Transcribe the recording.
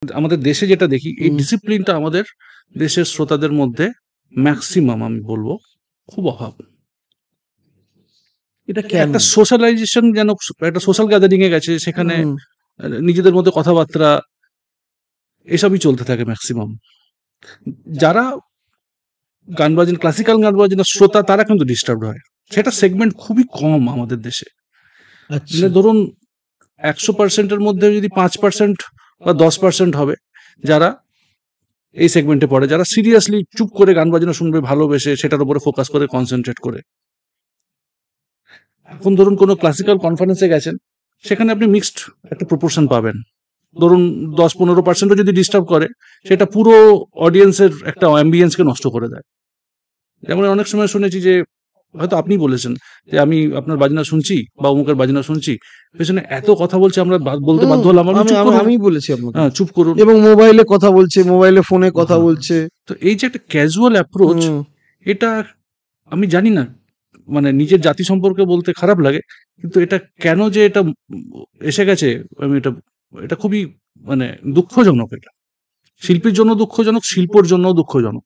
আমাদের দেশে যেটা দেখি, এই ডিসিপ্লিনটা আমাদের দেশের শ্রোতাদের মধ্যে ম্যাক্সিমাম আমি বলবো খুব অভাব। এটা কেন? একটা সোশ্যালাইজেশন যেন একটা সোশ্যাল গ্যাদারিং এ গেছে, সেখানে নিজেদের মধ্যে কথাবার্তা এসবই চলতে থাকে ম্যাক্সিমাম। যারা গান বাজনা, ক্লাসিক্যাল গান বাজনা শ্রোতা, তারা কিন্তু ডিস্টার্ব হয়। সেটা সেগমেন্ট খুবই কম আমাদের দেশে। আচ্ছা। মানে ধরুন 100%-এর মধ্যে যদি 5% বা 10% হবে যারা এই সেগমেন্টে পড়ে, যারা সিরিয়াসলি চুপ করে গান বাজনা শুনবে, ভালোবেসে সেটার উপরে ফোকাস করে, কনসেন্ট্রেট করে। এখন ধরুন কোনো ক্লাসিক্যাল কনফারেন্সে গেছেন, সেখানে আপনি মিক্সড একটা প্রপোর্শন পাবেন। ধরুন 10-15%ও যদি ডিস্টার্ব করে, সেটা পুরো অডিয়েন্সের একটা অ্যাম্বিয়েন্সকে নষ্ট করে দেয়। যেমন অনেক সময় শুনেছি যে, হয়তো আপনি বলেছেন যে, আমি আপনার বাজনা শুনছি বা অমুকের বাজনা শুনছি, পেছনে এত কথা বলছে, আমরা বলতে বাধ্য হলাম, আমি বলেছি আপনাকে। হ্যাঁ, চুপ করুন। এবং মোবাইলে কথা বলছে, মোবাইলে ফোনে কথা বলছে। তো এই যে একটা ক্যাজুয়াল অ্যাপ্রোচ, এটা আমি জানি না, মানে নিজের জাতি সম্পর্কে বলতে খারাপ লাগে, কিন্তু এটা কেন যে এটা এসে গেছে, আমি এটা খুবই মানে দুঃখজনক। এটা শিল্পীর জন্য দুঃখজনক, শিল্পর জন্য দুঃখজনক।